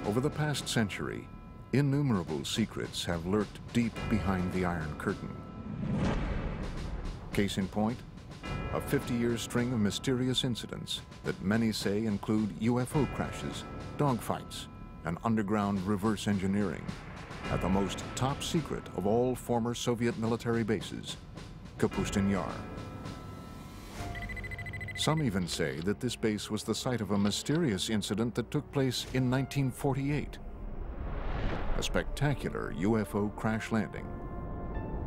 Over the past century, innumerable secrets have lurked deep behind the Iron Curtain. Case in point, a 50-year string of mysterious incidents that many say include UFO crashes, dogfights, and underground reverse engineering at the most top secret of all former Soviet military bases, Kapustin Yar. Some even say that this base was the site of a mysterious incident that took place in 1948. A spectacular UFO crash landing.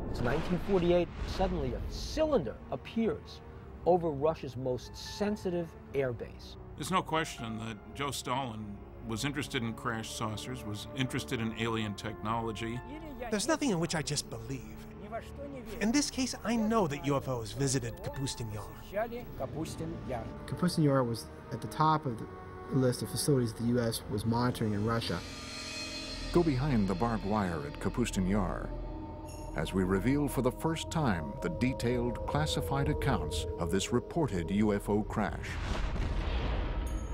It's 1948, suddenly a cylinder appears over Russia's most sensitive airbase. There's no question that Joe Stalin was interested in crash saucers, was interested in alien technology. There's nothing in which I just believe. In this case, I know that UFOs visited Kapustin Yar. Kapustin Yar was at the top of the list of facilities the U.S. was monitoring in Russia. Go behind the barbed wire at Kapustin Yar as we reveal for the first time the detailed, classified accounts of this reported UFO crash.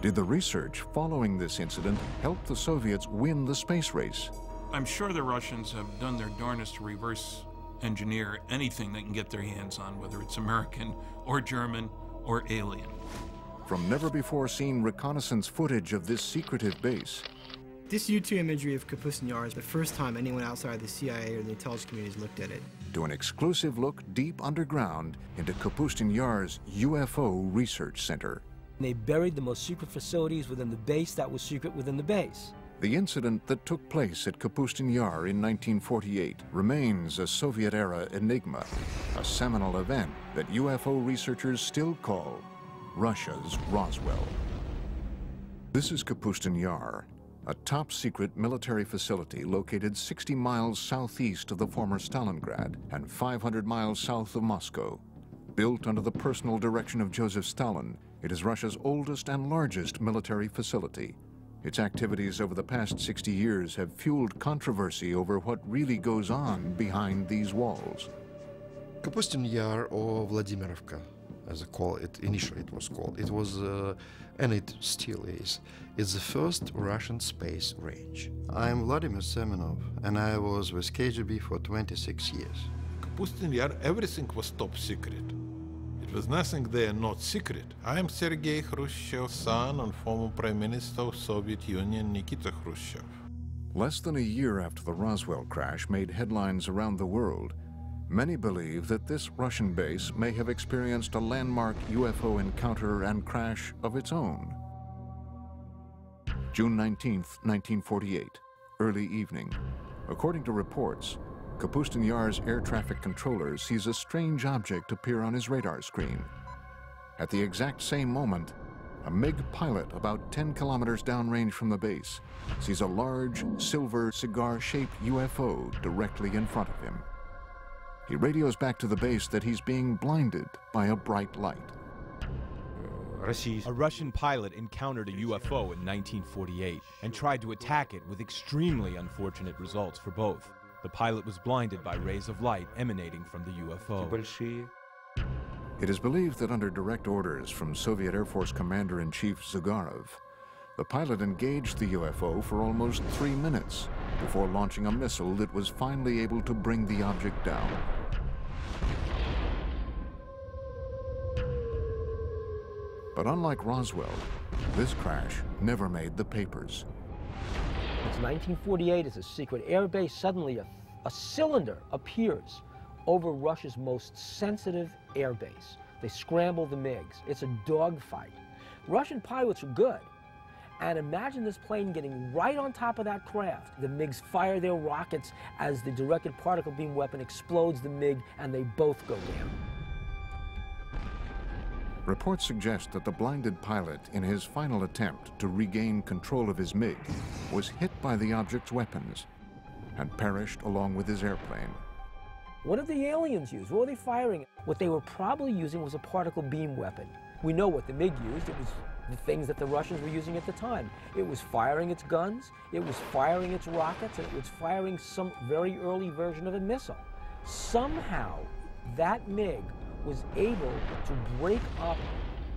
Did the research following this incident help the Soviets win the space race? I'm sure the Russians have done their darnest to reverse engineer anything they can get their hands on, whether it's American or German or alien. From never-before-seen reconnaissance footage of this secretive base, This YouTube imagery of Kapustin Yar is the first time anyone outside the CIA or the intelligence community has looked at it. to an exclusive look deep underground into Kapustin Yar's UFO Research Center. They buried the most secret facilities within the base that was secret within the base. The incident that took place at Kapustin Yar in 1948 remains a Soviet-era enigma, a seminal event that UFO researchers still call Russia's Roswell. This is Kapustin Yar, a top-secret military facility located 60 miles southeast of the former Stalingrad and 500 miles south of Moscow. Built under the personal direction of Joseph Stalin, it is Russia's oldest and largest military facility. Its activities over the past 60 years have fueled controversy over what really goes on behind these walls. Kapustin Yar, or Vladimirovka, as initially it was called. It was, and it still is, it's the first Russian space range. I'm Vladimir Semenov, and I was with KGB for 26 years. Kapustin Yar, everything was top secret. It was nothing there not secret. I am Sergei Khrushchev's son and former Prime Minister of Soviet Union, Nikita Khrushchev. Less than a year after the Roswell crash made headlines around the world, many believe that this Russian base may have experienced a landmark UFO encounter and crash of its own. June 19, 1948, early evening. According to reports, Kapustin Yar's air traffic controller sees a strange object appear on his radar screen. At the exact same moment, a MiG pilot about 10 kilometers downrange from the base sees a large, silver, cigar-shaped UFO directly in front of him. He radios back to the base that he's being blinded by a bright light. A Russian pilot encountered a UFO in 1948 and tried to attack it with extremely unfortunate results for both. The pilot was blinded by rays of light emanating from the UFO. It is believed that under direct orders from Soviet Air Force Commander-in-Chief Zagarov, the pilot engaged the UFO for almost 3 minutes before launching a missile that was finally able to bring the object down. But unlike Roswell, this crash never made the papers. It's 1948, it's a secret airbase. Suddenly a cylinder appears over Russia's most sensitive airbase. They scramble the MiGs. It's a dogfight. Russian pilots are good. And imagine this plane getting right on top of that craft. The MiGs fire their rockets as the directed particle beam weapon explodes the MiG, and they both go down. Reports suggest that the blinded pilot, in his final attempt to regain control of his MiG, was hit by the object's weapons and perished along with his airplane. What did the aliens use? What were they firing? What they were probably using was a particle beam weapon. We know what the MiG used. It was the things that the Russians were using at the time. It was firing its guns, it was firing its rockets, and it was firing some very early version of a missile. Somehow, that MiG was able to break up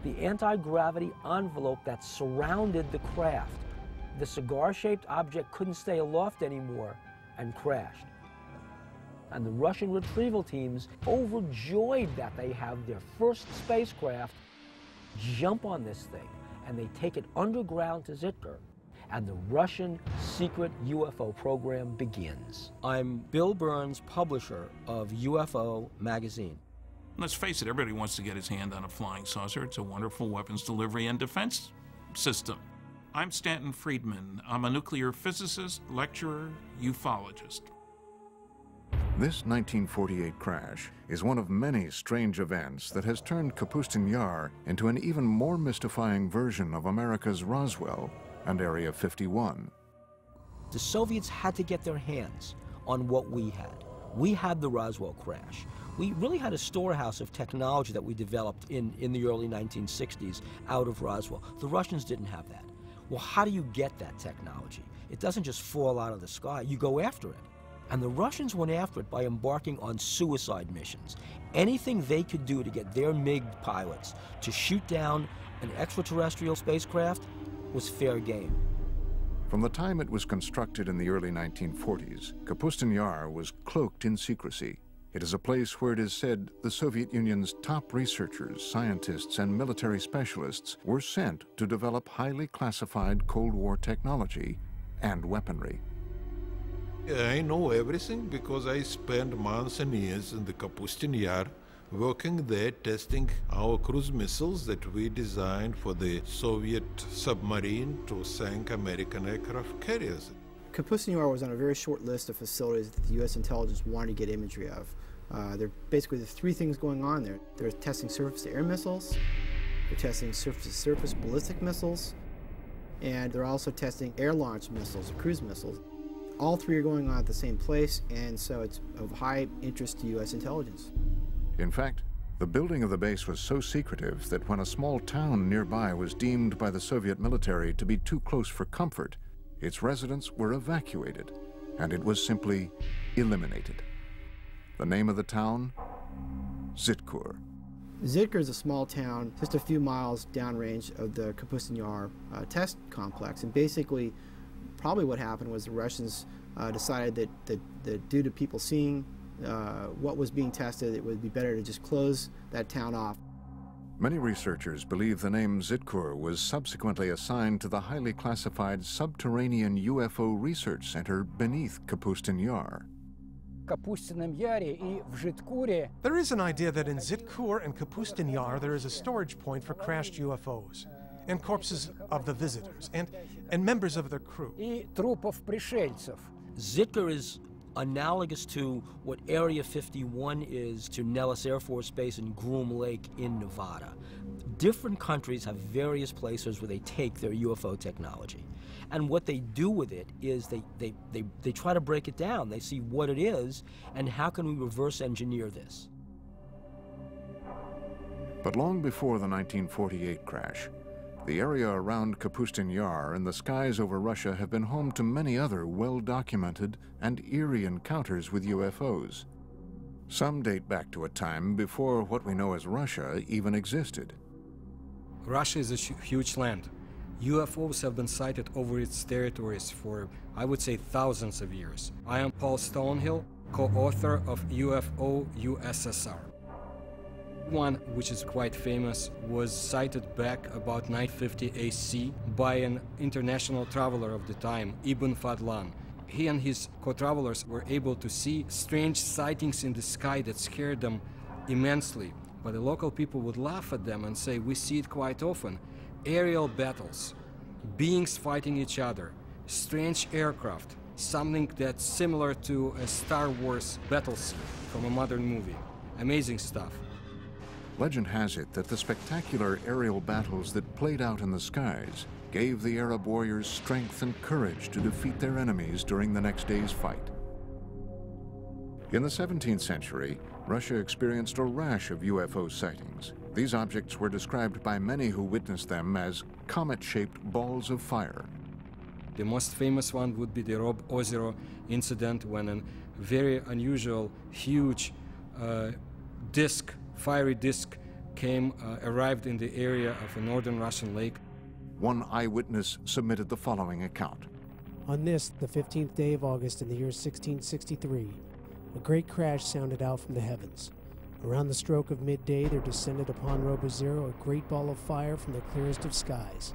the anti-gravity envelope that surrounded the craft. the cigar-shaped object couldn't stay aloft anymore and crashed. And the Russian retrieval teams, overjoyed that they have their first spacecraft, jump on this thing, and they take it underground to Zitkar, and the Russian secret UFO program begins. I'm Bill Burns, publisher of UFO magazine. Let's face it, everybody wants to get his hand on a flying saucer. It's a wonderful weapons delivery and defense system. I'm Stanton Friedman. I'm a nuclear physicist, lecturer, ufologist. This 1948 crash is one of many strange events that has turned Kapustin Yar into an even more mystifying version of America's Roswell and Area 51. The Soviets had to get their hands on what we had. We had the Roswell crash. We really had a storehouse of technology that we developed in the early 1960s out of Roswell. The Russians didn't have that. Well, how do you get that technology? It doesn't just fall out of the sky. You go after it. And the Russians went after it by embarking on suicide missions. Anything they could do to get their MiG pilots to shoot down an extraterrestrial spacecraft was fair game. From the time it was constructed in the early 1940s, Kapustin Yar was cloaked in secrecy. It is a place where it is said the Soviet Union's top researchers, scientists, and military specialists were sent to develop highly classified Cold War technology and weaponry. I know everything because I spent months and years in the Kapustin Yar working there testing our cruise missiles that we designed for the Soviet submarine to sink American aircraft carriers. Kapustin Yar was on a very short list of facilities that the U.S. intelligence wanted to get imagery of. There basically there's three things going on there. They're testing surface-to-air missiles, they're testing surface-to-surface ballistic missiles, and they're also testing air-launched missiles, cruise missiles. All three are going on at the same place, and so it's of high interest to U.S. intelligence. In fact, the building of the base was so secretive that when a small town nearby was deemed by the Soviet military to be too close for comfort, its residents were evacuated, and it was simply eliminated. The name of the town? Zitkar. Zitkar is a small town just a few miles downrange of the Kapustin Yar test complex, and basically probably what happened was the Russians decided that due to people seeing what was being tested, it would be better to just close that town off. Many researchers believe the name Zitkar was subsequently assigned to the highly classified subterranean UFO research center beneath Kapustin Yar. There is an idea that in Zitkar and Kapustin Yar there is a storage point for crashed UFOs and corpses of the visitors and members of their crew. Zitkar is analogous to what Area 51 is to Nellis Air Force Base and Groom Lake in Nevada. Different countries have various places where they take their UFO technology. And what they do with it is they try to break it down. They see what it is and how can we reverse engineer this. But long before the 1948 crash, the area around Kapustin Yar and the skies over Russia have been home to many other well-documented and eerie encounters with UFOs. Some date back to a time before what we know as Russia even existed. Russia is a huge land. UFOs have been sighted over its territories for, I would say, thousands of years. I am Paul Stonehill, co-author of UFO USSR. One, which is quite famous, was sighted back about 950 AC by an international traveler of the time, Ibn Fadlan. He and his co-travelers were able to see strange sightings in the sky that scared them immensely. But the local people would laugh at them and say, we see it quite often. Aerial battles, beings fighting each other, strange aircraft, something that's similar to a Star Wars battle scene from a modern movie. Amazing stuff. Legend has it that the spectacular aerial battles that played out in the skies gave the Arab warriors strength and courage to defeat their enemies during the next day's fight. In the 17th century, Russia experienced a rash of UFO sightings. These objects were described by many who witnessed them as comet-shaped balls of fire. The most famous one would be the Rob Ozero incident, when a very unusual, huge fiery disc arrived in the area of a northern Russian lake. one eyewitness submitted the following account. On this, the 15th day of August in the year 1663, a great crash sounded out from the heavens. Around the stroke of midday, there descended upon Roswell a great ball of fire from the clearest of skies.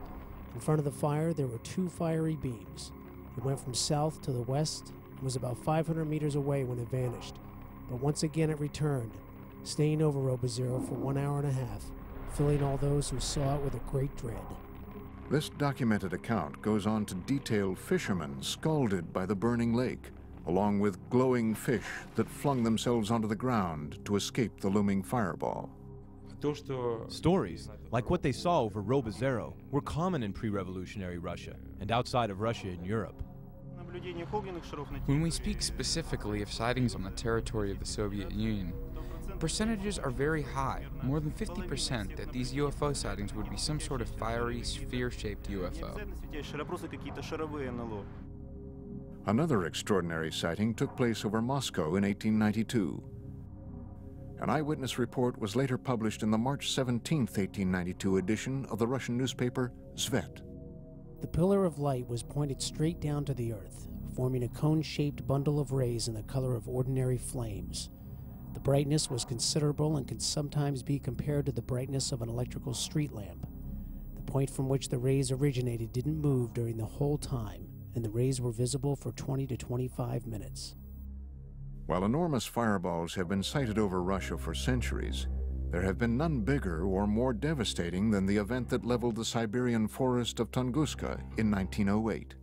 In front of the fire, there were two fiery beams. It went from south to the west and was about 500 meters away when it vanished. But once again it returned, staying over Roswell for 1 hour and a half, filling all those who saw it with a great dread. This documented account goes on to detail fishermen scalded by the burning lake, along with glowing fish that flung themselves onto the ground to escape the looming fireball. Stories, like what they saw over Roswell, were common in pre-revolutionary Russia and outside of Russia in Europe. When we speak specifically of sightings on the territory of the Soviet Union, percentages are very high, more than 50%, that these UFO sightings would be some sort of fiery, sphere-shaped UFO. Another extraordinary sighting took place over Moscow in 1892. An eyewitness report was later published in the March 17, 1892 edition of the Russian newspaper Svet. The pillar of light was pointed straight down to the earth, forming a cone-shaped bundle of rays in the color of ordinary flames. The brightness was considerable and can sometimes be compared to the brightness of an electrical street lamp. The point from which the rays originated didn't move during the whole time, and the rays were visible for 20 to 25 minutes. While enormous fireballs have been sighted over Russia for centuries, there have been none bigger or more devastating than the event that leveled the Siberian forest of Tunguska in 1908.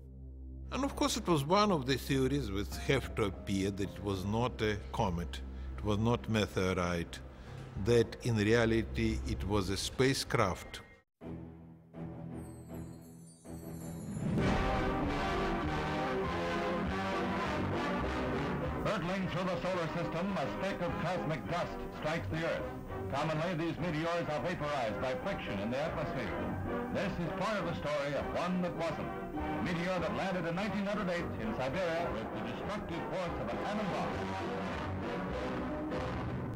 And of course it was one of the theories which have to appear that it was not a comet, it was not meteorite, that in reality it was a spacecraft. Hurtling through the solar system, a speck of cosmic dust strikes the Earth. Commonly, these meteors are vaporized by friction in the atmosphere. This is part of the story of one that wasn't. A meteor that landed in 1908 in Siberia with the destructive force of an atom bomb.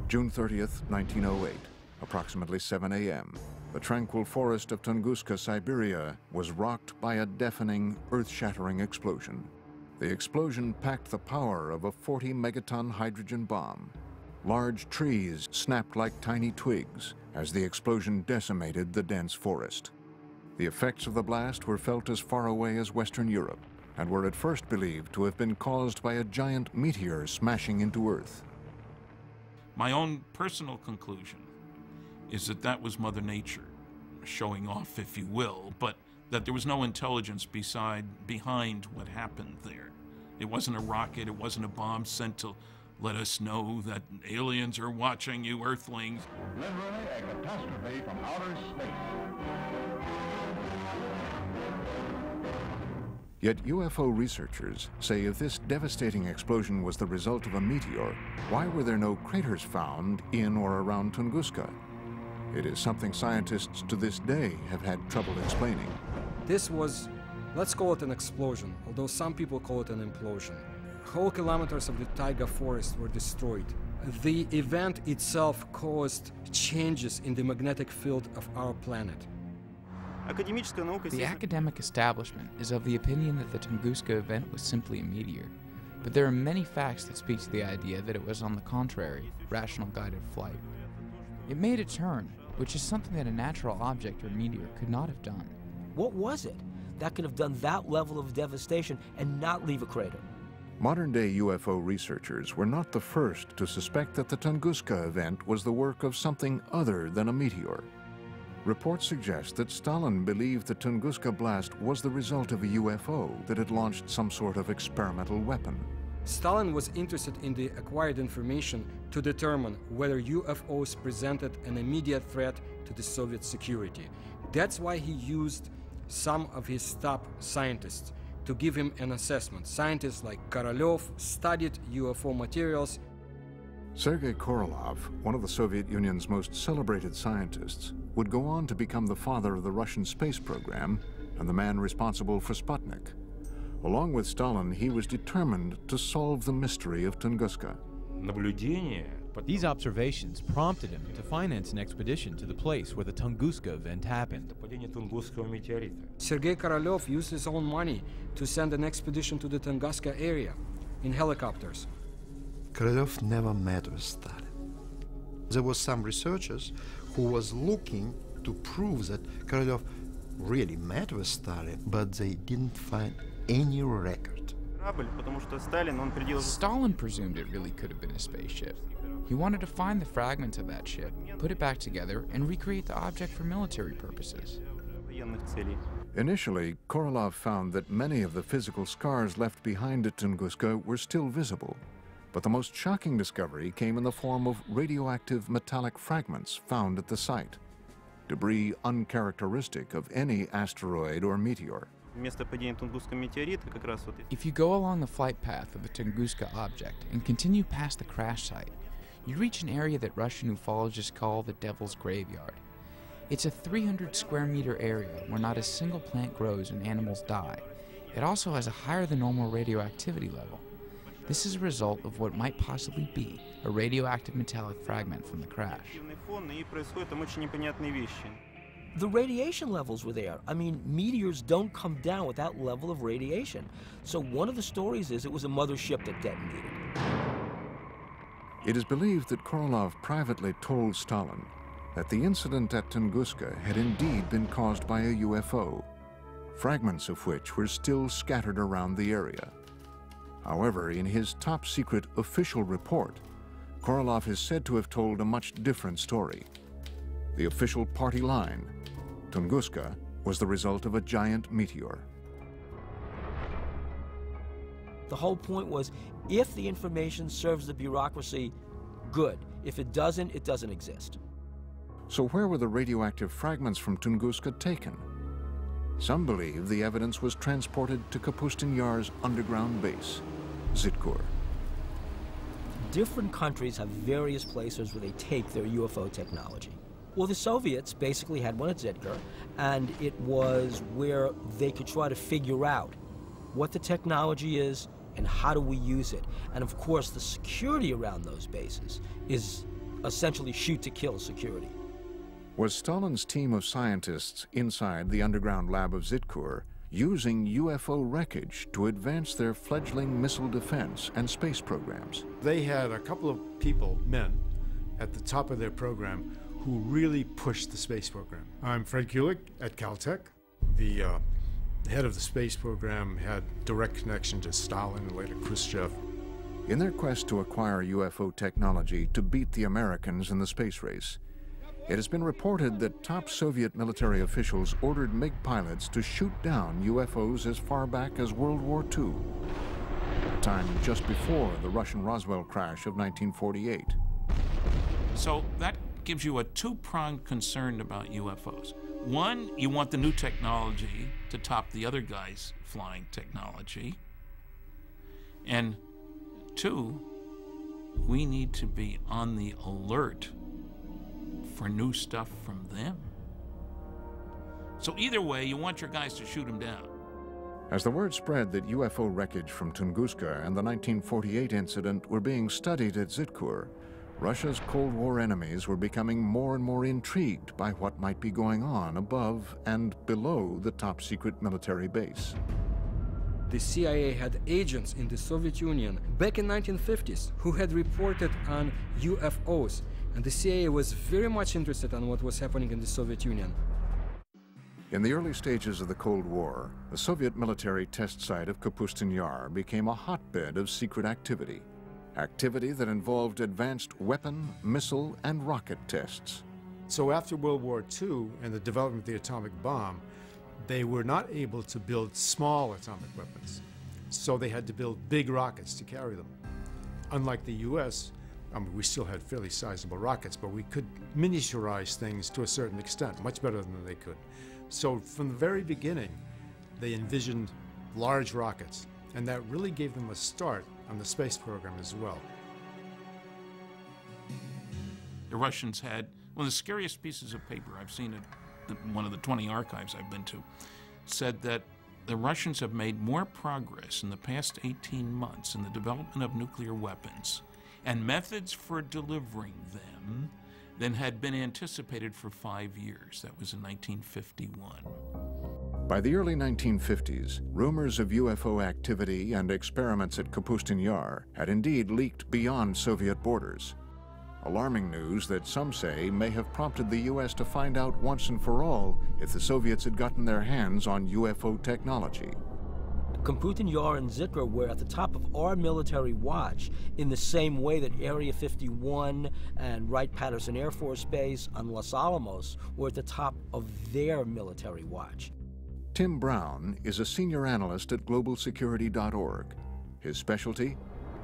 June 30th, 1908, approximately 7 a.m. The tranquil forest of Tunguska, Siberia, was rocked by a deafening, earth-shattering explosion. The explosion packed the power of a 40-megaton hydrogen bomb. Large trees snapped like tiny twigs as the explosion decimated the dense forest. The effects of the blast were felt as far away as Western Europe and were at first believed to have been caused by a giant meteor smashing into Earth. My own personal conclusion is that that was Mother Nature showing off, if you will, but that there was no intelligence behind what happened there. It wasn't a rocket, it wasn't a bomb sent to let us know that aliens are watching you, Earthlings. Literally a catastrophe from outer space. Yet UFO researchers say if this devastating explosion was the result of a meteor, why were there no craters found in or around Tunguska? It is something scientists to this day have had trouble explaining. This was, let's call it an explosion, although some people call it an implosion. Whole kilometers of the taiga forest were destroyed. The event itself caused changes in the magnetic field of our planet. The academic establishment is of the opinion that the Tunguska event was simply a meteor, but there are many facts that speak to the idea that it was, on the contrary, rational guided flight. It made a turn, which is something that a natural object or meteor could not have done. What was it that could have done that level of devastation and not leave a crater? Modern-day UFO researchers were not the first to suspect that the Tunguska event was the work of something other than a meteor. Reports suggest that Stalin believed the Tunguska blast was the result of a UFO that had launched some sort of experimental weapon. Stalin was interested in the acquired information to determine whether UFOs presented an immediate threat to the Soviet security. That's why he used some of his top scientists to give him an assessment. Scientists like Korolev studied UFO materials. Sergei Korolev, one of the Soviet Union's most celebrated scientists, would go on to become the father of the Russian space program and the man responsible for Sputnik. Along with Stalin, he was determined to solve the mystery of Tunguska. These observations prompted him to finance an expedition to the place where the Tunguska event happened. Sergei Korolev used his own money to send an expedition to the Tunguska area in helicopters. Korolev never met with Stalin. There were some researchers who was looking to prove that Korolev really met with Stalin, but they didn't find any record. Stalin presumed it really could have been a spaceship. He wanted to find the fragments of that ship, put it back together, and recreate the object for military purposes. Initially, Korolev found that many of the physical scars left behind at Tunguska were still visible. But the most shocking discovery came in the form of radioactive metallic fragments found at the site. Debris uncharacteristic of any asteroid or meteor. If you go along the flight path of the Tunguska object and continue past the crash site, you reach an area that Russian ufologists call the Devil's Graveyard. It's a 300 square meter area where not a single plant grows and animals die. It also has a higher than normal radioactivity level. This is a result of what might possibly be a radioactive metallic fragment from the crash. The radiation levels were there. I mean, meteors don't come down with that level of radiation. So one of the stories is it was a mothership that detonated. It is believed that Korolev privately told Stalin that the incident at Tunguska had indeed been caused by a UFO, fragments of which were still scattered around the area. However, in his top-secret official report, Korolev is said to have told a much different story. The official party line, Tunguska, was the result of a giant meteor. The whole point was, if the information serves the bureaucracy, good. If it doesn't exist. So where were the radioactive fragments from Tunguska taken? Some believe the evidence was transported to Kapustin Yar's underground base, Zitkur. Different countries have various places where they take their UFO technology. Well, the Soviets basically had one at Zitkur, and it was where they could try to figure out what the technology is and how do we use it. And of course, the security around those bases is essentially shoot-to-kill security. Was Stalin's team of scientists inside the underground lab of Zitkur using UFO wreckage to advance their fledgling missile defense and space programs? They had a couple of people, men, at the top of their program who really pushed the space program. I'm Fred Kulik at Caltech. The head of the space program had direct connection to Stalin and later Khrushchev. In their quest to acquire UFO technology to beat the Americans in the space race, it has been reported that top Soviet military officials ordered MiG pilots to shoot down UFOs as far back as World War II, a time just before the Russian Roswell crash of 1948. So that gives you a two-pronged concern about UFOs. One, you want the new technology to top the other guy's flying technology. And two, we need to be on the alert for new stuff from them. So either way, you want your guys to shoot them down. As the word spread that UFO wreckage from Tunguska and the 1948 incident were being studied at Zitkur, Russia's Cold War enemies were becoming more and more intrigued by what might be going on above and below the top-secret military base. The CIA had agents in the Soviet Union back in 1950s who had reported on UFOs, and the CIA was very much interested in what was happening in the Soviet Union. In the early stages of the Cold War, the Soviet military test site of Kapustin Yar became a hotbed of secret activity. Activity that involved advanced weapon, missile, and rocket tests. So after World War II and the development of the atomic bomb, they were not able to build small atomic weapons. So they had to build big rockets to carry them. Unlike the US, we still had fairly sizable rockets, but we could miniaturize things to a certain extent, much better than they could. So from the very beginning, they envisioned large rockets, and that really gave them a start on the space program as well. The Russians had one of the scariest pieces of paper I've seen at one of the 20 archives I've been to, said that the Russians have made more progress in the past 18 months in the development of nuclear weapons and methods for delivering them than had been anticipated for 5 years. That was in 1951. By the early 1950s, rumors of UFO activity and experiments at Kapustin Yar had indeed leaked beyond Soviet borders. Alarming news that some say may have prompted the U.S. to find out once and for all if the Soviets had gotten their hands on UFO technology. Kapustin Yar and Zikr were at the top of our military watch in the same way that Area 51 and Wright-Patterson Air Force Base and Los Alamos were at the top of their military watch. Tim Brown is a senior analyst at globalsecurity.org. His specialty?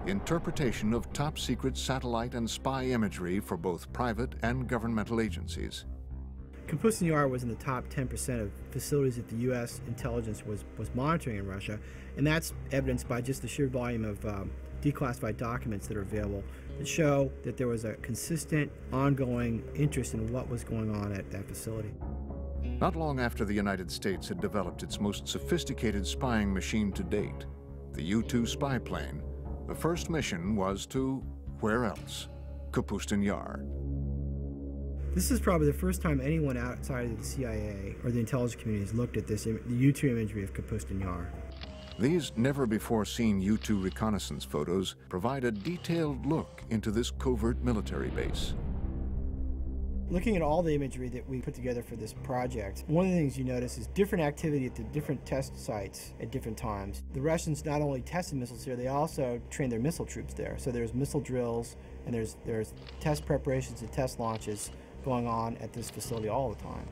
Interpretation of top-secret satellite and spy imagery for both private and governmental agencies. Kapustin Yar was in the top 10% of facilities that the U.S. intelligence was monitoring in Russia, and that's evidenced by just the sheer volume of declassified documents that are available that show that there was a consistent, ongoing interest in what was going on at that facility. Not long after the United States had developed its most sophisticated spying machine to date, the U-2 spy plane, the first mission was to, where else? Kapustin Yar. This is probably the first time anyone outside of the CIA or the intelligence community has looked at this, the U-2 imagery of Kapustin Yar. These never-before-seen U-2 reconnaissance photos provide a detailed look into this covert military base. Looking at all the imagery that we put together for this project, one of the things you notice is different activity at the different test sites at different times. The Russians not only tested missiles here, they also trained their missile troops there. So there's missile drills and there's test preparations and test launches going on at this facility all the time.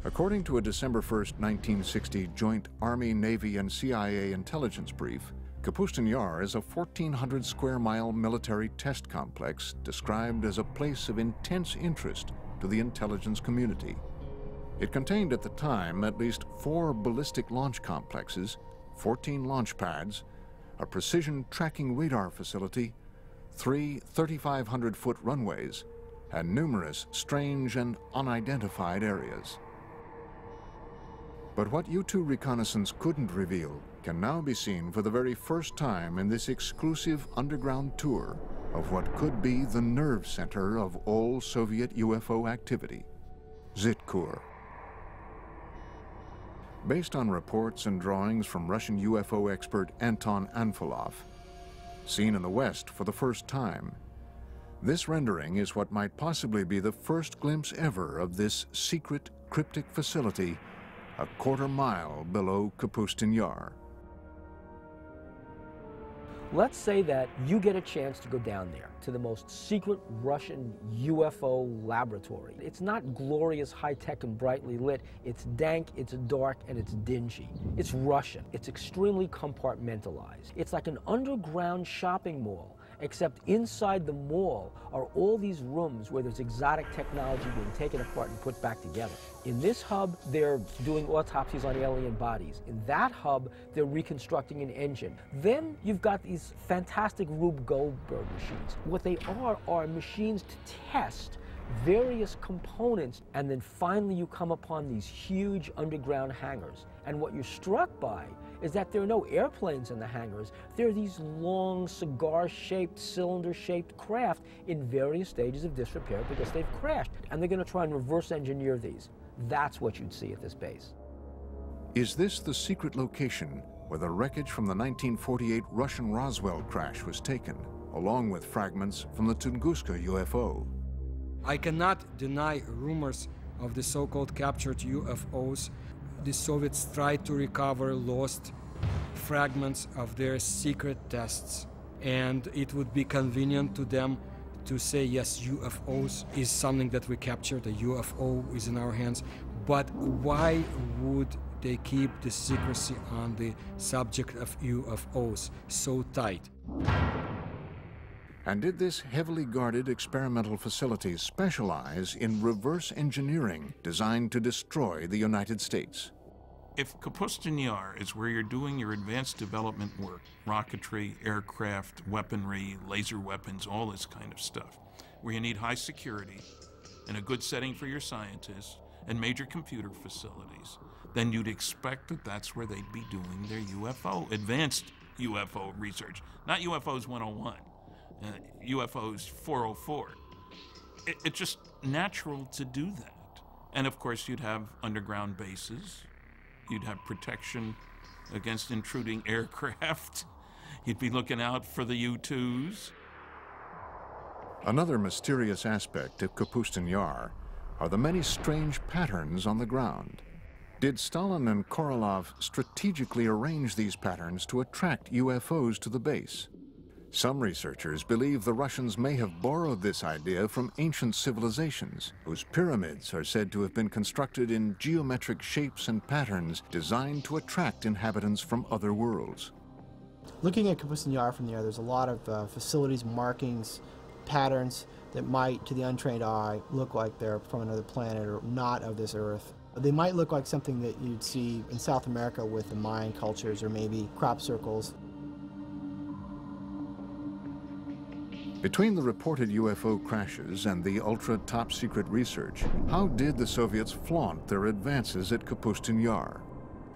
According to a December 1st, 1960 joint Army, Navy, and CIA intelligence brief, Kapustin Yar is a 1,400 square mile military test complex described as a place of intense interest to the intelligence community. It contained at the time at least 4 ballistic launch complexes, 14 launch pads, a precision tracking radar facility, 3 3,500-foot runways, and numerous strange and unidentified areas. But what U-2 reconnaissance couldn't reveal can now be seen for the very first time in this exclusive underground tour of what could be the nerve center of all Soviet UFO activity, Zitkur. Based on reports and drawings from Russian UFO expert Anton Anfilov, seen in the West for the first time, this rendering is what might possibly be the first glimpse ever of this secret cryptic facility a quarter-mile below Kapustin Yar. Let's say that you get a chance to go down there to the most secret Russian UFO laboratory. It's not glorious, high-tech, and brightly lit. It's dank, it's dark, and it's dingy. It's Russian. It's extremely compartmentalized. It's like an underground shopping mall, except inside the mall are all these rooms where there's exotic technology being taken apart and put back together. In this hub, they're doing autopsies on alien bodies. In that hub, they're reconstructing an engine. Then you've got these fantastic Rube Goldberg machines. What they are machines to test various components, and then finally you come upon these huge underground hangars. And what you're struck by is that there are no airplanes in the hangars. There are these long, cigar-shaped, cylinder-shaped craft in various stages of disrepair because they've crashed. And they're going to try and reverse engineer these. That's what you'd see at this base. Is this the secret location where the wreckage from the 1948 Russian Roswell crash was taken, along with fragments from the Tunguska UFO? I cannot deny rumors of the so-called captured UFOs. The Soviets tried to recover lost fragments of their secret tests, and it would be convenient to them to say, yes, UFOs is something that we captured, a UFO is in our hands, but why would they keep the secrecy on the subject of UFOs so tight? And did this heavily guarded experimental facility specialize in reverse engineering designed to destroy the United States? If Kapustin Yar is where you're doing your advanced development work, rocketry, aircraft, weaponry, laser weapons, all this kind of stuff, where you need high security and a good setting for your scientists and major computer facilities, then you'd expect that that's where they'd be doing their UFO, advanced UFO research, not UFOs 101. UFOs 404. It's just natural to do that. And of course, you'd have underground bases. You'd have protection against intruding aircraft. You'd be looking out for the U-2s. Another mysterious aspect of Kapustin Yar are the many strange patterns on the ground. Did Stalin and Korolev strategically arrange these patterns to attract UFOs to the base? Some researchers believe the Russians may have borrowed this idea from ancient civilizations, whose pyramids are said to have been constructed in geometric shapes and patterns designed to attract inhabitants from other worlds. Looking at Kapustin Yar from the air, there's a lot of facilities, markings, patterns that might, to the untrained eye, look like they're from another planet or not of this Earth. They might look like something that you'd see in South America with the Mayan cultures or maybe crop circles. Between the reported UFO crashes and the ultra-top-secret research, how did the Soviets flaunt their advances at Kapustin Yar?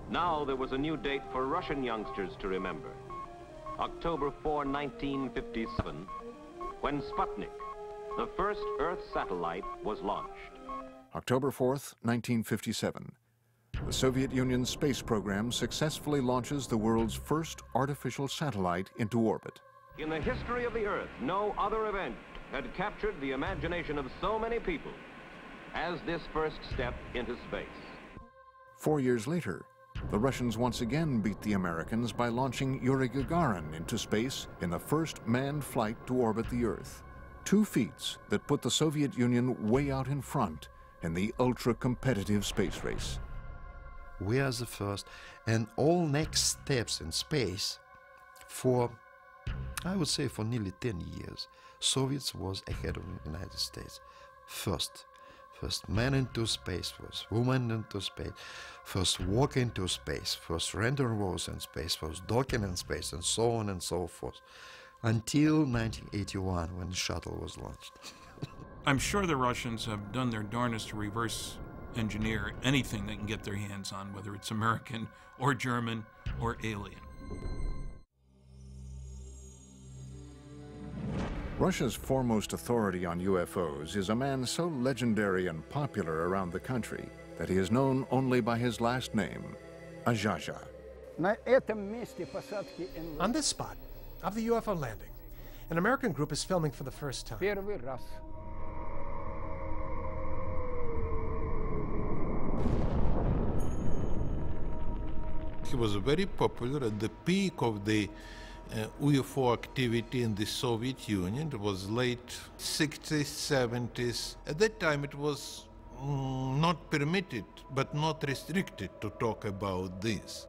Now there was a new date for Russian youngsters to remember. October 4, 1957, when Sputnik, the first Earth satellite, was launched. October 4th, 1957. The Soviet Union's space program successfully launches the world's first artificial satellite into orbit. In the history of the Earth, no other event had captured the imagination of so many people as this first step into space. 4 years later, the Russians once again beat the Americans by launching Yuri Gagarin into space in the first manned flight to orbit the Earth. 2 feats that put the Soviet Union way out in front in the ultra-competitive space race. We are the first, and all next steps in space for, I would say, for nearly 10 years, Soviets was ahead of the United States. First man into space, first woman into space, first walk into space, first rendezvous in space, first docking in space, and so on and so forth, until 1981 when the shuttle was launched. I'm sure the Russians have done their darnest to reverse engineer anything they can get their hands on, whether it's American or German or alien. Russia's foremost authority on UFOs is a man so legendary and popular around the country that he is known only by his last name, Azhaja. On this spot of the UFO landing, an American group is filming for the first time. He was very popular at the peak of the UFO activity in the Soviet Union. It was late 60s, 70s. At that time it was not permitted, but not restricted to talk about this.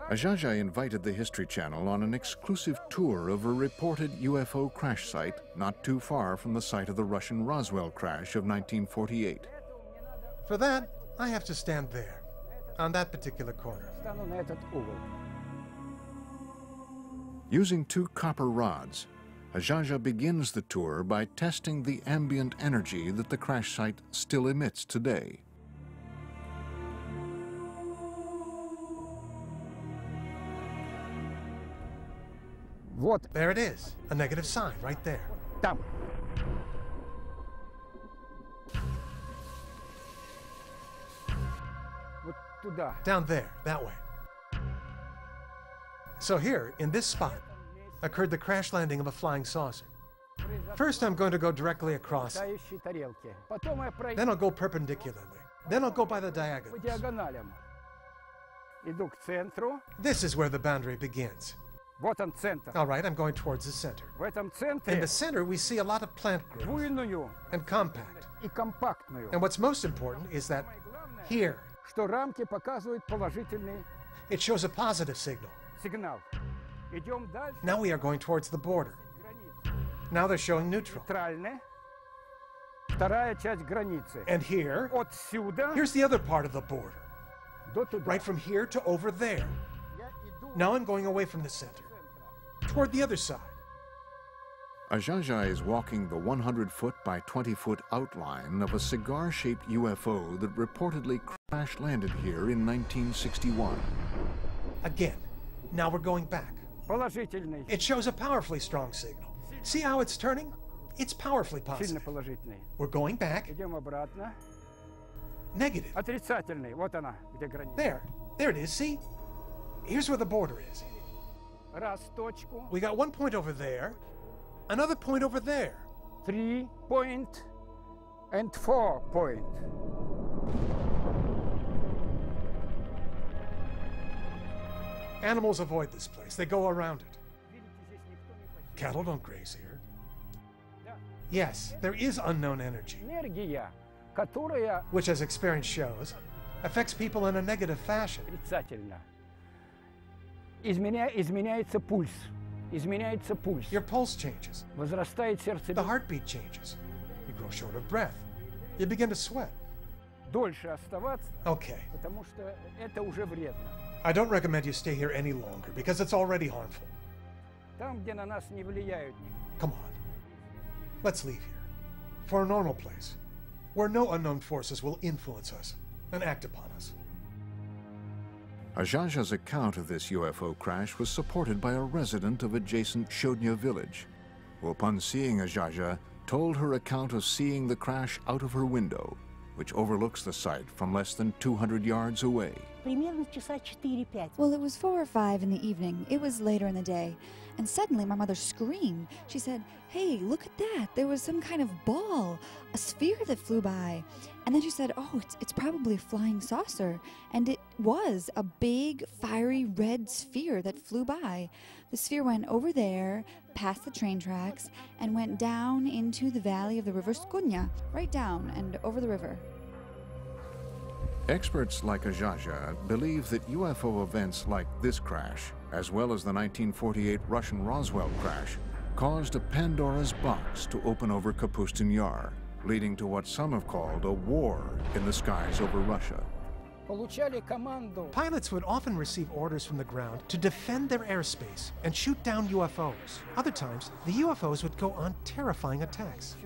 Azhaja invited the History Channel on an exclusive tour of a reported UFO crash site not too far from the site of the Russian Roswell crash of 1948. For that, I have to stand there, on that particular corner. Using 2 copper rods, Azhaja begins the tour by testing the ambient energy that the crash site still emits today. There it is, a negative sign right there. Down there, that way. So here, in this spot, occurred the crash landing of a flying saucer. First, I'm going to go directly across. Then I'll go perpendicularly. Then I'll go by the diagonals. This is where the boundary begins. All right, I'm going towards the center. In the center, we see a lot of plant growth and compact. And what's most important is that here, it shows a positive signal. Now we are going towards the border. Now they're showing neutral. And here, here's the other part of the border. Right from here to over there. Now I'm going away from the center, toward the other side. Azhaja is walking the 100-foot by 20-foot outline of a cigar-shaped UFO that reportedly crash-landed here in 1961. Again, now we're going back. It shows a powerfully strong signal. See how it's turning? It's powerfully positive. We're going back. Negative. There it is, see? Here's where the border is. We got 1 point over there, another point over there. 3 point and 4 point. Animals avoid this place. They go around it. Cattle don't graze here. Yes, there is unknown energy, which, as experience shows, affects people in a negative fashion. Your pulse changes. The heartbeat changes. You grow short of breath. You begin to sweat. Okay. I don't recommend you stay here any longer because it's already harmful. Come on. Let's leave here. For a normal place, where no unknown forces will influence us and act upon us. Ajaja's account of this UFO crash was supported by a resident of adjacent Shodnya village, who upon seeing Ajaja, told her account of seeing the crash out of her window, which overlooks the site from less than 200 yards away. Well, it was 4 or 5 in the evening. It was later in the day. And suddenly my mother screamed. She said, "Hey, look at that. There was some kind of ball, a sphere that flew by." And then she said, "Oh, it's probably a flying saucer." And it was a big, fiery red sphere that flew by. The sphere went over there, past the train tracks, and went down into the valley of the river Skunya, right down and over the river. Experts like Ajaja believe that UFO events like this crash, as well as the 1948 Russian Roswell crash, caused a Pandora's box to open over Kapustin Yar, leading to what some have called a war in the skies over Russia. Pilots would often receive orders from the ground to defend their airspace and shoot down UFOs. Other times, the UFOs would go on terrifying attacks.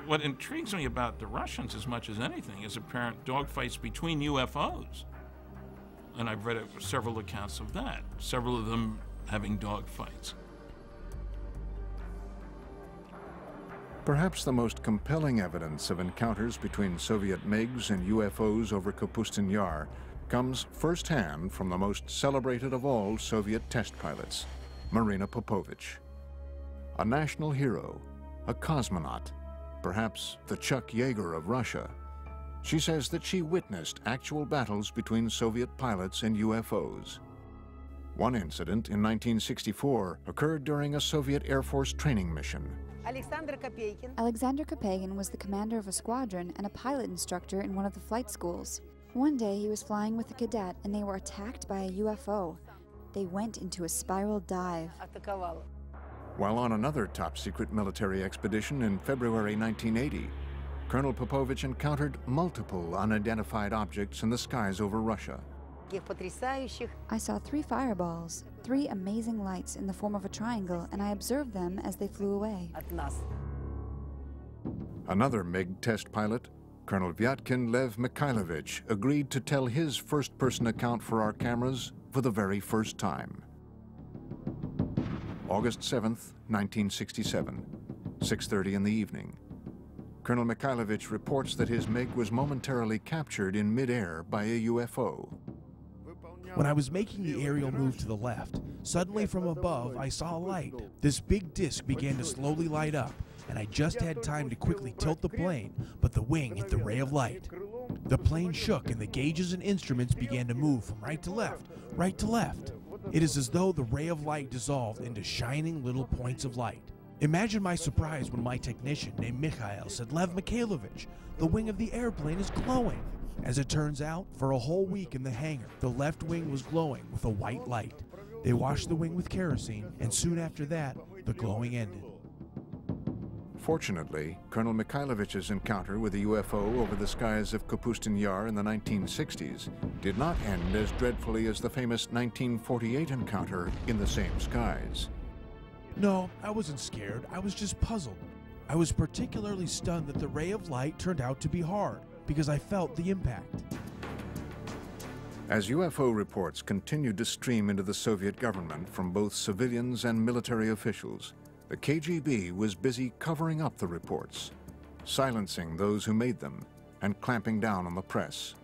What intrigues me about the Russians as much as anything is apparent dogfights between UFOs. And I've read several accounts of that, several of them having dogfights. Perhaps the most compelling evidence of encounters between Soviet MiGs and UFOs over Kapustin Yar comes firsthand from the most celebrated of all Soviet test pilots, Marina Popovich. A national hero, a cosmonaut, perhaps the Chuck Yeager of Russia. She says that she witnessed actual battles between Soviet pilots and UFOs. One incident in 1964 occurred during a Soviet Air Force training mission. Alexander Kapagin was the commander of a squadron and a pilot instructor in one of the flight schools. One day he was flying with a cadet and they were attacked by a UFO. They went into a spiral dive. While on another top-secret military expedition in February 1980, Colonel Popovich encountered multiple unidentified objects in the skies over Russia. I saw 3 fireballs, 3 amazing lights in the form of a triangle, and I observed them as they flew away. Another MiG test pilot, Colonel Vyatkin Lev Mikhailovich, agreed to tell his first-person account for our cameras for the very first time. August 7th, 1967, 6:30 in the evening. Colonel Mikhailovich reports that his MiG was momentarily captured in midair by a UFO. When I was making the aerial move to the left, suddenly from above I saw a light. This big disc began to slowly light up, and I just had time to quickly tilt the plane, but the wing hit the ray of light. The plane shook and the gauges and instruments began to move from right to left, right to left. It is as though the ray of light dissolved into shining little points of light. Imagine my surprise when my technician named Mikhail said, "Lev Mikhailovich, the wing of the airplane is glowing." As it turns out, for a whole week in the hangar, the left wing was glowing with a white light. They washed the wing with kerosene, and soon after that, the glowing ended. Fortunately, Colonel Mikhailovich's encounter with a UFO over the skies of Kapustin Yar in the 1960s did not end as dreadfully as the famous 1948 encounter in the same skies. No, I wasn't scared. I was just puzzled. I was particularly stunned that the ray of light turned out to be hard, because I felt the impact. As UFO reports continued to stream into the Soviet government from both civilians and military officials, The KGB was busy covering up the reports, silencing those who made them, and clamping down on the press.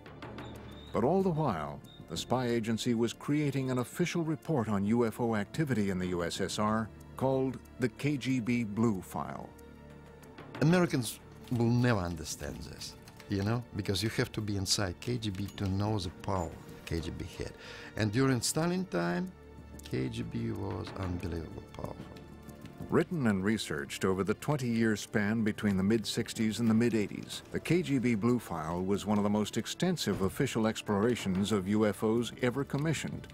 But all the while, the spy agency was creating an official report on UFO activity in the USSR called the KGB Blue File. Americans will never understand this, you know, because you have to be inside KGB to know the power KGB had. And during Stalin time, KGB was unbelievably powerful. Written and researched over the 20-year span between the mid-60s and the mid-80s, the KGB Blue File was one of the most extensive official explorations of UFOs ever commissioned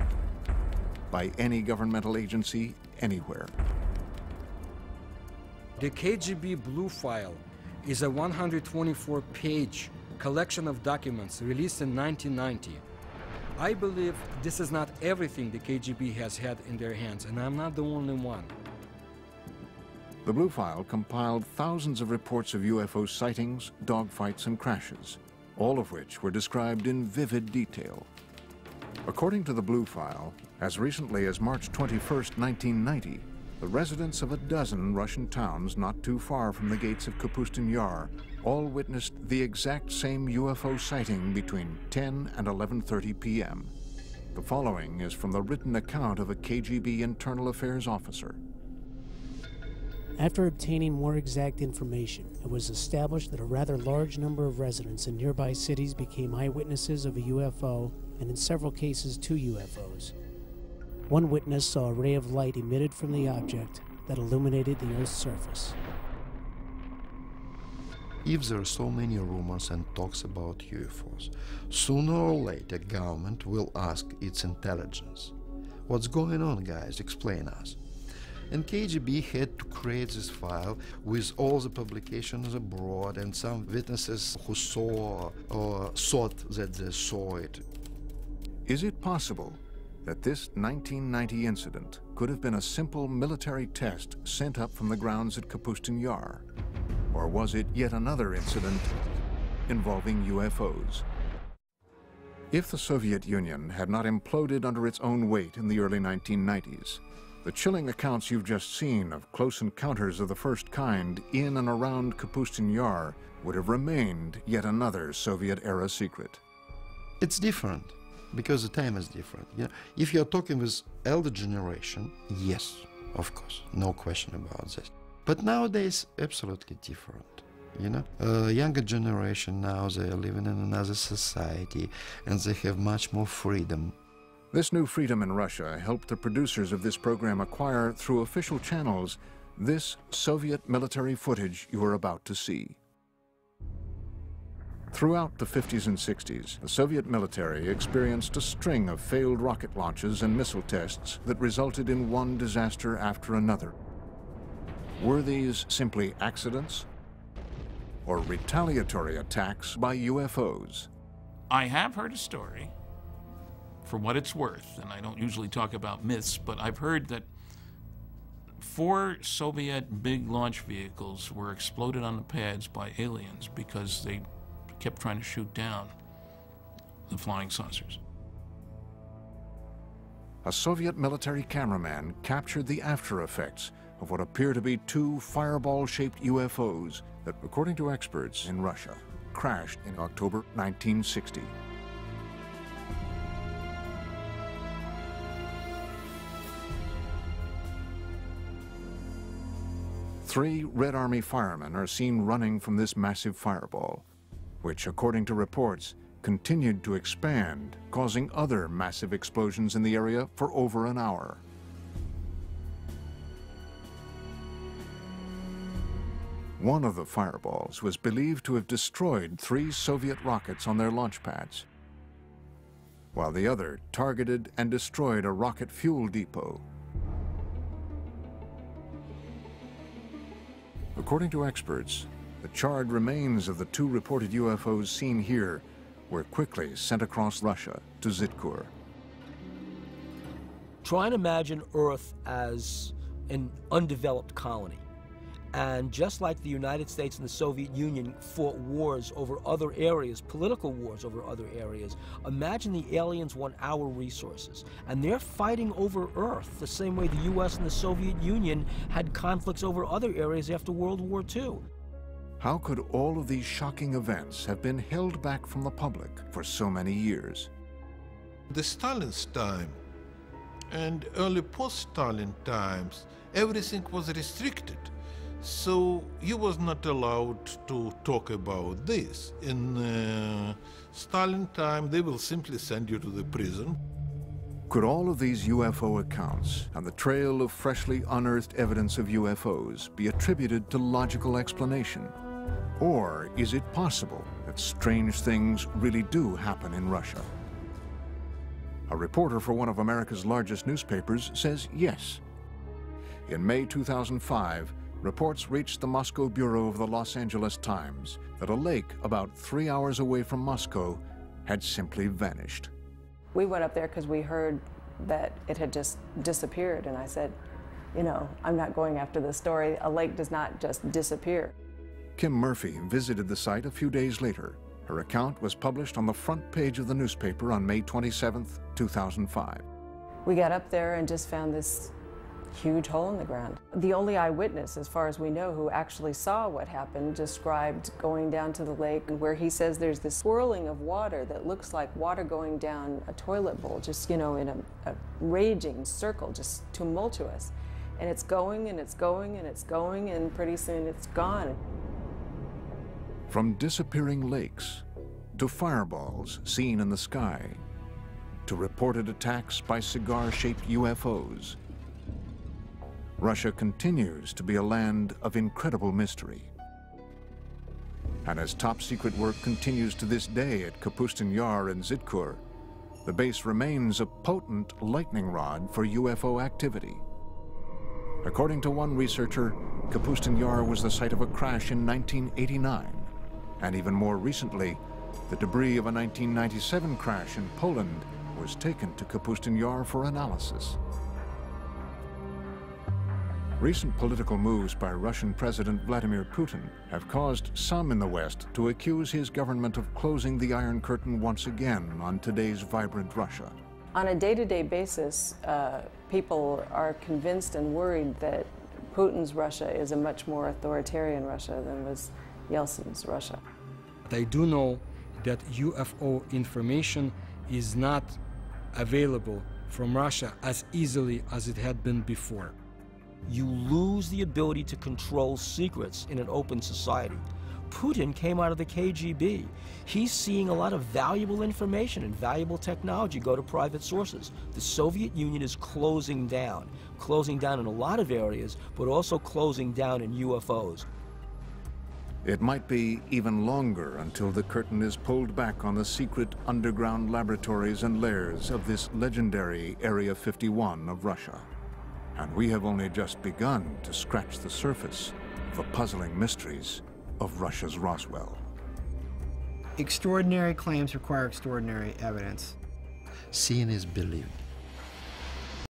by any governmental agency anywhere. The KGB Blue File is a 124-page collection of documents released in 1990. I believe this is not everything the KGB has had in their hands, and I'm not the only one. The Blue File compiled thousands of reports of UFO sightings, dogfights, and crashes, all of which were described in vivid detail. According to the Blue File, as recently as March 21, 1990, the residents of a dozen Russian towns not too far from the gates of Kapustin Yar all witnessed the exact same UFO sighting between 10 and 11:30 p.m. The following is from the written account of a KGB internal affairs officer. After obtaining more exact information, it was established that a rather large number of residents in nearby cities became eyewitnesses of a UFO, and in several cases, 2 UFOs. One witness saw a ray of light emitted from the object that illuminated the Earth's surface. If there are so many rumors and talks about UFOs, sooner or later government will ask its intelligence. What's going on, guys? Explain us. And KGB had to create this file with all the publications abroad and some witnesses who saw or thought that they saw it. Is it possible that this 1990 incident could have been a simple military test sent up from the grounds at Kapustin Yar? Or was it yet another incident involving UFOs? If the Soviet Union had not imploded under its own weight in the early 1990s, the chilling accounts you've just seen of close encounters of the first kind in and around Kapustin Yar would have remained yet another Soviet-era secret. It's different, because the time is different. You know, if you're talking with elder generation, yes, of course, no question about this. But nowadays, absolutely different. You know, younger generation now, they are living in another society, and they have much more freedom. This new freedom in Russia helped the producers of this program acquire, through official channels, this Soviet military footage you are about to see. Throughout the 50s and 60s, the Soviet military experienced a string of failed rocket launches and missile tests that resulted in one disaster after another. Were these simply accidents or retaliatory attacks by UFOs? I have heard a story, for what it's worth, and I don't usually talk about myths, but I've heard that 4 Soviet big launch vehicles were exploded on the pads by aliens because they kept trying to shoot down the flying saucers. A Soviet military cameraman captured the after effects of what appear to be 2 fireball-shaped UFOs that, according to experts in Russia, crashed in October 1960. Three Red Army firemen are seen running from this massive fireball, which, according to reports, continued to expand, causing other massive explosions in the area for over an hour. One of the fireballs was believed to have destroyed 3 Soviet rockets on their launch pads, while the other targeted and destroyed a rocket fuel depot. According to experts, the charred remains of the 2 reported UFOs seen here were quickly sent across Russia to Zitkur. Try and imagine Earth as an undeveloped colony. And just like the United States and the Soviet Union fought wars over other areas, political wars over other areas, imagine the aliens want our resources. And they're fighting over Earth the same way the US and the Soviet Union had conflicts over other areas after World War II. How could all of these shocking events have been held back from the public for so many years? The Stalin's time and early post-Stalin times, everything was restricted. So he was not allowed to talk about this. In Stalin time, they will simply send you to the prison. Could all of these UFO accounts and the trail of freshly unearthed evidence of UFOs be attributed to logical explanation? Or is it possible that strange things really do happen in Russia? A reporter for one of America's largest newspapers says yes. In May 2005, reports reached the Moscow bureau of the Los Angeles Times that a lake about 3 hours away from Moscow had simply vanished. We went up there because we heard that it had just disappeared, and I said, you know, I'm not going after this story. A lake does not just disappear. Kim Murphy visited the site a few days later. Her account was published on the front page of the newspaper on May 27, 2005. We got up there and just found this huge hole in the ground. The only eyewitness, as far as we know, who actually saw what happened, described going down to the lake where he says there's this swirling of water that looks like water going down a toilet bowl, just, you know, in a raging circle, just tumultuous. And it's going and it's going and it's going, and pretty soon it's gone. From disappearing lakes to fireballs seen in the sky to reported attacks by cigar-shaped UFOs, Russia continues to be a land of incredible mystery. And as top-secret work continues to this day at Kapustin Yar and Zitkur, the base remains a potent lightning rod for UFO activity. According to one researcher, Kapustin Yar was the site of a crash in 1989, and even more recently, the debris of a 1997 crash in Poland was taken to Kapustin Yar for analysis. Recent political moves by Russian President Vladimir Putin have caused some in the West to accuse his government of closing the Iron Curtain once again on today's vibrant Russia. On a day-to-day basis, people are convinced and worried that Putin's Russia is a much more authoritarian Russia than was Yeltsin's Russia. I do know that UFO information is not available from Russia as easily as it had been before. You lose the ability to control secrets in an open society. Putin came out of the KGB. He's seeing a lot of valuable information and valuable technology go to private sources. The Soviet Union is closing down in a lot of areas, but also closing down in UFOs. It might be even longer until the curtain is pulled back on the secret underground laboratories and lairs of this legendary Area 51 of Russia. And we have only just begun to scratch the surface of the puzzling mysteries of Russia's Roswell. Extraordinary claims require extraordinary evidence. Seeing is believing.